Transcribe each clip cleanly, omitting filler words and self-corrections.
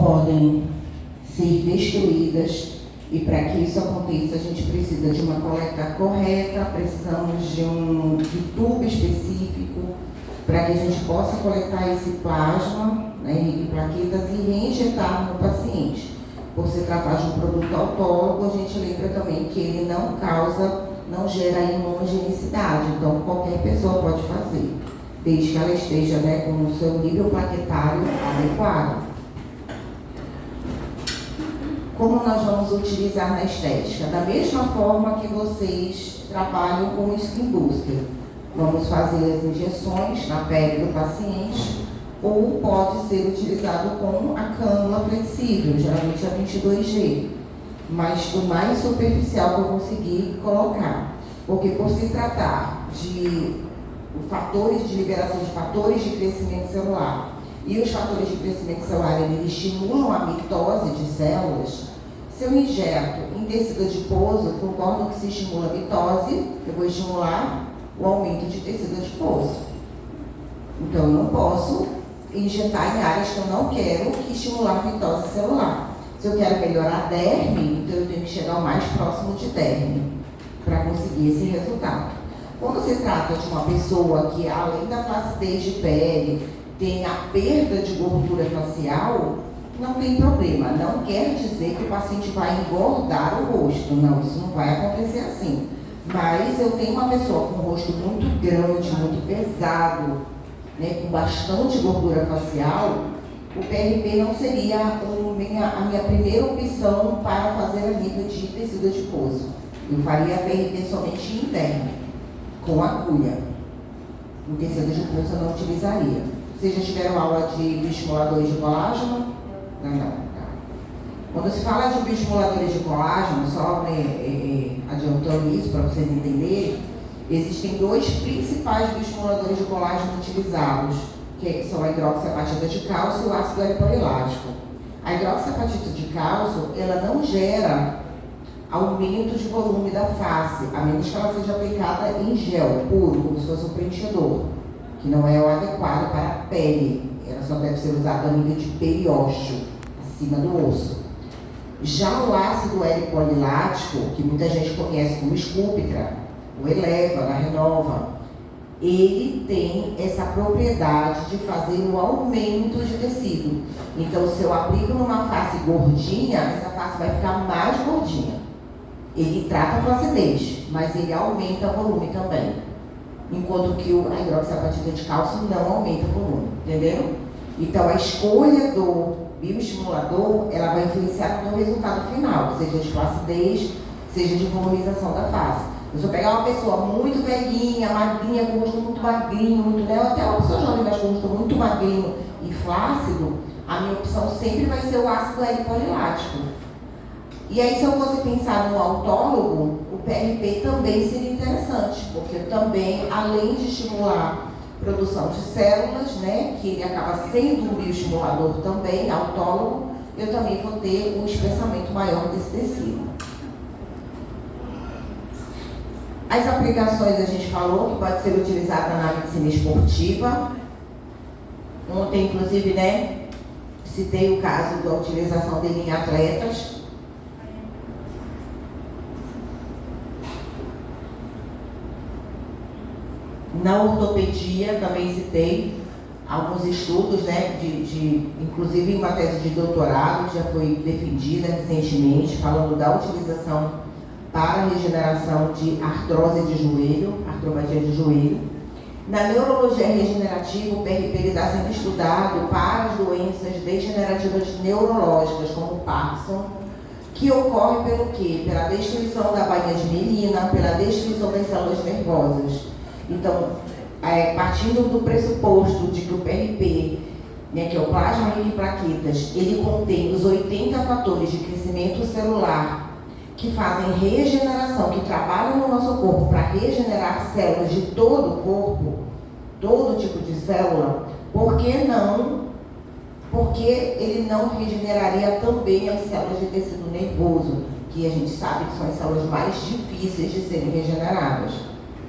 podem ser destruídas, e para que isso aconteça a gente precisa de uma coleta correta, precisamos de um tubo específico para que a gente possa coletar esse plasma, né, em plaquetas, e reinjetar no paciente. Por se tratar de um produto autólogo, a gente lembra também que ele não gera imunogenicidade, então qualquer pessoa pode fazer, desde que ela esteja, né, com o seu nível plaquetário adequado. Como nós vamos utilizar na estética? Da mesma forma que vocês trabalham com o Skin Booster. Vamos fazer as injeções na pele do paciente, ou pode ser utilizado com a cânula flexível, geralmente a 22G, mas o mais superficial que eu conseguir colocar. Porque por se tratar de fatores de liberação de fatores de crescimento celular, e os fatores de crescimento celular, eles estimulam a mitose de células. Se eu injeto em tecido adiposo, concordo que se estimula a mitose, eu vou estimular o aumento de tecido adiposo. Então eu não posso injetar em áreas que eu não quero estimular a mitose celular. Se eu quero melhorar a derme, então eu tenho que chegar o mais próximo de derme para conseguir esse resultado. Quando se trata de uma pessoa que, além da flacidez de pele, tem a perda de gordura facial, não tem problema. Não quer dizer que o paciente vai engordar o rosto. Não, isso não vai acontecer assim. Mas eu tenho uma pessoa com um rosto muito grande, muito pesado, né, com bastante gordura facial, o PRP não seria a minha primeira opção para fazer a nível de tecido adiposo. Eu faria PRP somente interno, com agulha. No tecido adiposo eu não utilizaria. Vocês já tiveram aula de bioestimuladores de colágeno? Não. Quando se fala de bioestimuladores de colágeno, só adiantando isso para vocês entenderem, existem dois principais bioestimuladores de colágeno utilizados, que são a hidroxiapatita de cálcio e o ácido eripolilático. A hidroxiapatita de cálcio, ela não gera aumento de volume da face, a menos que ela seja aplicada em gel puro, como se fosse um preenchedor, que não é o adequado para a pele. Ela só deve ser usada a nível de periósteo, acima do osso. Já o ácido eripolilático, que muita gente conhece como Sculptra, o Eleva, a Renova, ele tem essa propriedade de fazer um aumento de tecido. Então, se eu aplico numa face gordinha, essa face vai ficar mais gordinha. Ele trata a flacidez, mas ele aumenta o volume também. Enquanto que a hidroxiapatita de cálcio não aumenta o volume, entendeu? Então, a escolha do bioestimulador, ela vai influenciar no resultado final, seja de flacidez, seja de volumização da face. Se eu pegar uma pessoa muito velhinha, magrinha, com o rosto muito magrinho, até uma pessoa jovem, mas com o rosto muito magrinho e flácido, a minha opção sempre vai ser o ácido eripolilático. E aí, se eu fosse pensar no autólogo, o PRP também seria interessante, porque também, além de estimular a produção de células, né, que ele acaba sendo um bioestimulador também, autólogo, eu também vou ter um espessamento maior desse tecido. As aplicações a gente falou que pode ser utilizada na medicina esportiva. Ontem, inclusive, né, citei o caso da utilização dele em atletas. Na ortopedia também citei alguns estudos, né, inclusive uma tese de doutorado que já foi defendida recentemente, falando da utilização para a regeneração de artrose de joelho, artropatia de joelho. Na neurologia regenerativa, o PRP está sendo estudado para as doenças degenerativas neurológicas, como o Parkinson, que ocorre pelo quê? Pela destruição da bainha de mielina, pela destruição das células nervosas. Então, partindo do pressuposto de que o PRP, né, que é o plasma rico em plaquetas, ele contém os 80 fatores de crescimento celular que fazem regeneração, que trabalham no nosso corpo para regenerar células de todo o corpo, todo tipo de célula, por que não? Porque ele não regeneraria também as células de tecido nervoso, que a gente sabe que são as células mais difíceis de serem regeneradas.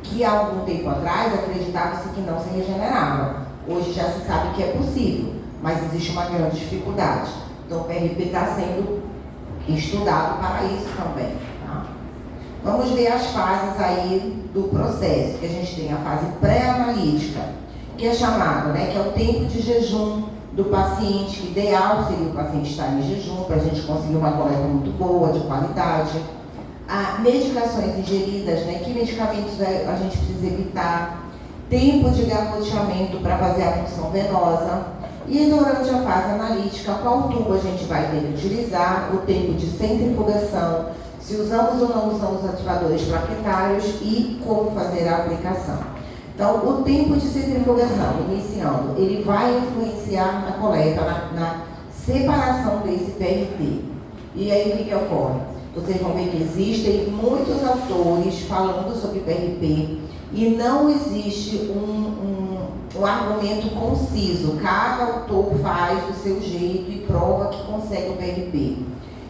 Que há algum tempo atrás acreditava-se que não se regenerava. Hoje já se sabe que é possível, mas existe uma grande dificuldade. Então, o PRP está sendo estudado para isso também. Tá? Vamos ver as fases aí do processo, que a gente tem a fase pré-analítica, que é chamado, né, que é o tempo de jejum do paciente, que ideal seria o paciente estar em jejum, para a gente conseguir uma coleta muito boa, de qualidade. Medicações ingeridas, né, que medicamentos a gente precisa evitar, tempo de garroteamento para fazer a punção venosa, e durante a fase analítica, qual tubo a gente vai ter que utilizar, o tempo de centrifugação, se usamos ou não usamos ativadores plaquetários e como fazer a aplicação. Então, o tempo de centrifugação, iniciando, ele vai influenciar na coleta, na separação desse PRP. E aí, o que ocorre? Vocês vão ver que existem muitos autores falando sobre PRP e não existe um argumento conciso. Cada autor faz do seu jeito e prova que consegue o PRP.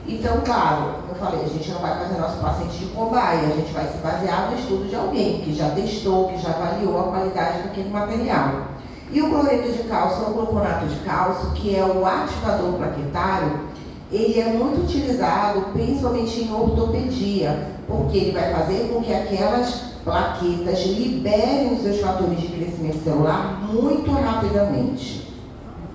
Então, claro, eu falei, a gente não vai fazer nosso paciente de cobaia, a gente vai se basear no estudo de alguém que já testou, que já avaliou a qualidade daquele material. E o cloreto de cálcio, ou gluconato de cálcio, que é o ativador plaquetário, ele é muito utilizado principalmente em ortopedia, porque ele vai fazer com que aquelas plaquetas liberem os seus fatores de crescimento celular muito rapidamente.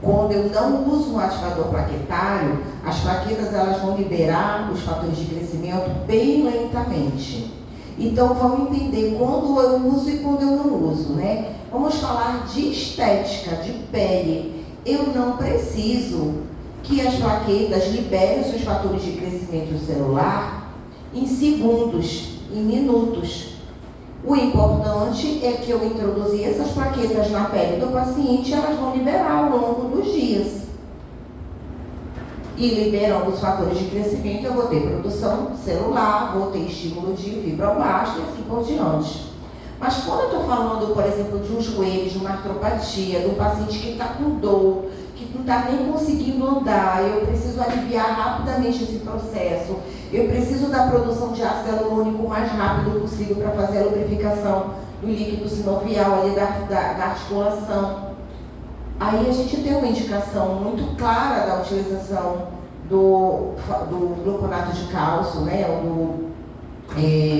Quando eu não uso um ativador plaquetário, as plaquetas elas vão liberar os fatores de crescimento bem lentamente. Então, vamos entender quando eu uso e quando eu não uso, né? Vamos falar de estética, de pele. Eu não preciso que as plaquetas liberem os seus fatores de crescimento celular em segundos, em minutos. O importante é que eu introduzi essas plaquetas na pele do paciente, elas vão liberar ao longo dos dias. E liberando os fatores de crescimento, eu vou ter produção celular, vou ter estímulo de fibroblasto e assim por diante. Mas quando eu estou falando, por exemplo, de um joelho, de uma artropatia, de um paciente que está com dor, que não está nem conseguindo andar, eu preciso aliviar rapidamente esse processo, eu preciso da produção de ácido hialurônico o mais rápido possível para fazer a lubrificação do líquido sinovial ali da articulação. Aí a gente tem uma indicação muito clara da utilização do gluconato de cálcio, né, do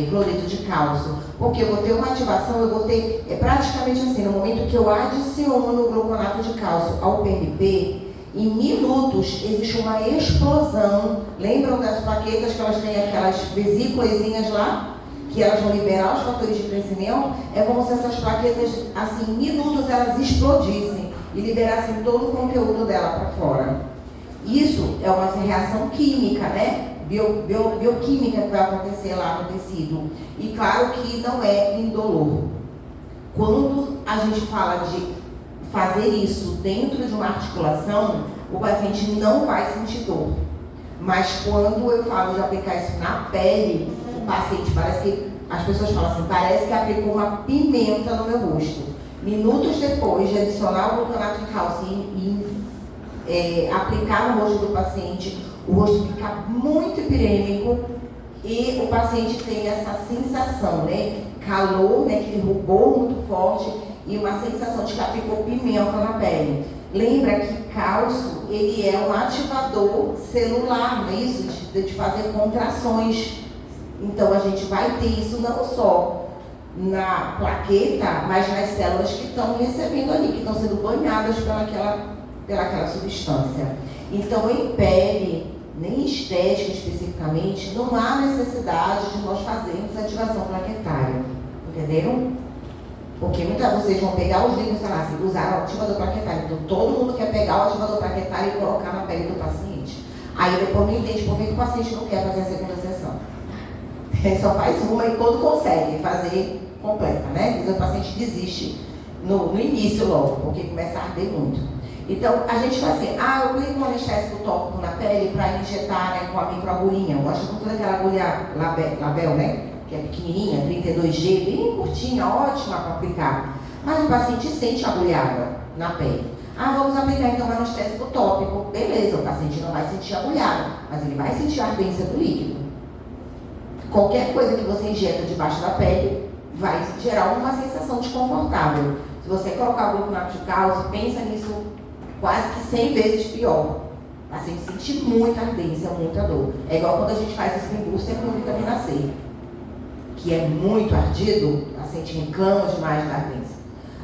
cloreto de cálcio, porque eu vou ter uma ativação, eu vou ter, praticamente assim, no momento que eu adiciono o gluconato de cálcio ao PRP, em minutos existe uma explosão. Lembram das plaquetas que elas têm aquelas vesículazinhas lá? Que elas vão liberar os fatores de crescimento? É como se essas plaquetas, assim, em minutos elas explodissem e liberassem todo o conteúdo dela para fora. Isso é uma reação química, né? Bioquímica que vai acontecer lá no tecido. E claro que não é indolor. Quando a gente fala de fazer isso dentro de uma articulação, o paciente não vai sentir dor. Mas quando eu falo de aplicar isso na pele, o paciente parece que, as pessoas falam assim, parece que aplicou uma pimenta no meu rosto. Minutos depois de adicionar o gluconato de cálcio e aplicar no rosto do paciente, o rosto fica muito epidêmico e o paciente tem essa sensação, né? Calor, né? Aquele rubor muito forte e uma sensação de que aplicou pimenta na pele. Lembra que cálcio, ele é um ativador celular, não é isso? De fazer contrações. Então a gente vai ter isso não só na plaqueta, mas nas células que estão recebendo ali, que estão sendo banhadas pelaquela substância. Então, em pele, nem estética especificamente, não há necessidade de nós fazermos ativação plaquetária. Entenderam? Porque muitas vocês vão pegar os livros e falar assim, usar o ativador plaquetário. Então, todo mundo quer pegar o ativador plaquetário e colocar na pele do paciente. Aí depois não entende por que o paciente não quer fazer a segunda sessão. Ele só faz uma e quando consegue fazer completa, né? Então, o paciente desiste no início logo, porque começa a arder muito. Então, a gente faz assim, eu aplico um anestésico tópico na pele para injetar, né, com a microagulhinha. Eu gosto muito daquela agulha Label, né? Que é pequenininha, 32G, bem curtinha, ótima para aplicar. Mas o paciente sente agulhada na pele. Vamos aplicar então um anestésico tópico. Beleza, o paciente não vai sentir agulhada, mas ele vai sentir a ardência do líquido. Qualquer coisa que você injeta debaixo da pele vai gerar uma sensação desconfortável. Se você colocar o gluconato de cálcio, pensa nisso quase que 100 vezes pior. O paciente sente muita ardência, muita dor. É igual quando a gente faz skin booster com vitamina C, que é muito ardido, o paciente reclama demais da ardência.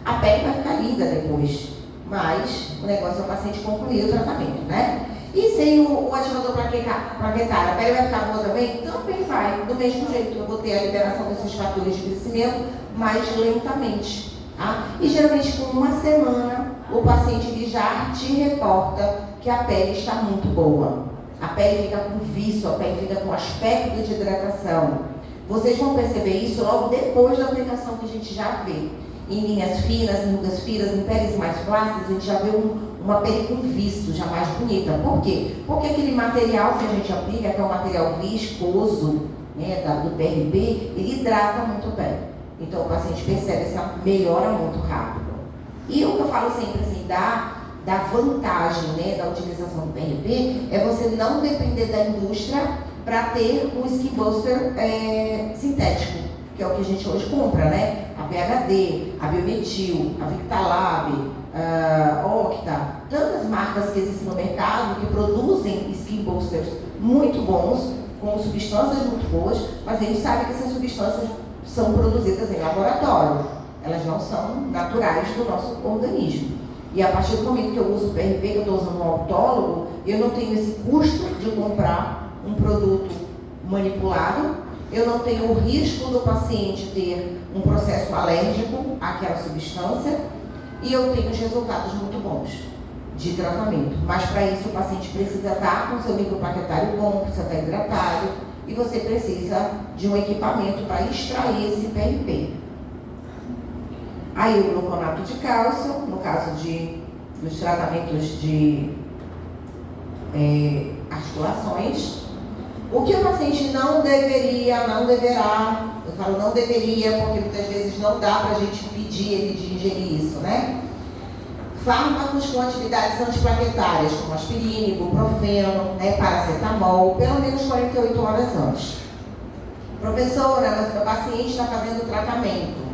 A pele vai ficar linda depois, mas o negócio é o paciente concluir o tratamento, né? E sem o ativador plaquetário, a pele vai ficar boa também? Também vai, do mesmo jeito. Eu vou ter a liberação desses fatores de crescimento mais lentamente. Tá? E geralmente com uma semana, o paciente ele já te reporta que a pele está muito boa. A pele fica com viço, a pele fica com aspecto de hidratação. Vocês vão perceber isso logo depois da aplicação que a gente já vê. Em linhas finas, em rugas finas, em peles mais flácidas, a gente já vê uma pele com viço, já mais bonita. Por quê? Porque aquele material que a gente aplica, que é um material viscoso, né, do PRP, ele hidrata muito a pele. Então o paciente percebe essa melhora muito rápido. E o que eu falo sempre assim, da vantagem, né, da utilização do PRP é você não depender da indústria para ter um skin booster sintético, que é o que a gente hoje compra, né? A PHD, a Biometil, a Victalab, a Octa, tantas marcas que existem no mercado que produzem skin boosters muito bons, com substâncias muito boas, mas a gente sabe que essas substâncias são produzidas em laboratório. Elas não são naturais do nosso organismo. E a partir do momento que eu uso o PRP, que eu estou usando um autólogo, eu não tenho esse custo de comprar um produto manipulado, eu não tenho o risco do paciente ter um processo alérgico àquela substância e eu tenho os resultados muito bons de tratamento. Mas para isso o paciente precisa estar com seu microplaquetário bom, precisa estar hidratado e você precisa de um equipamento para extrair esse PRP. Aí o gluconato de cálcio, no caso dos tratamentos de articulações. O que o paciente não deverá, eu falo não deveria, porque muitas vezes não dá para a gente impedir ele de ingerir isso, né? Fármacos com atividades antiplaquetárias, como aspirina, ibuprofeno, né, paracetamol, pelo menos 48 horas antes. Professora, mas o meu paciente está fazendo tratamento.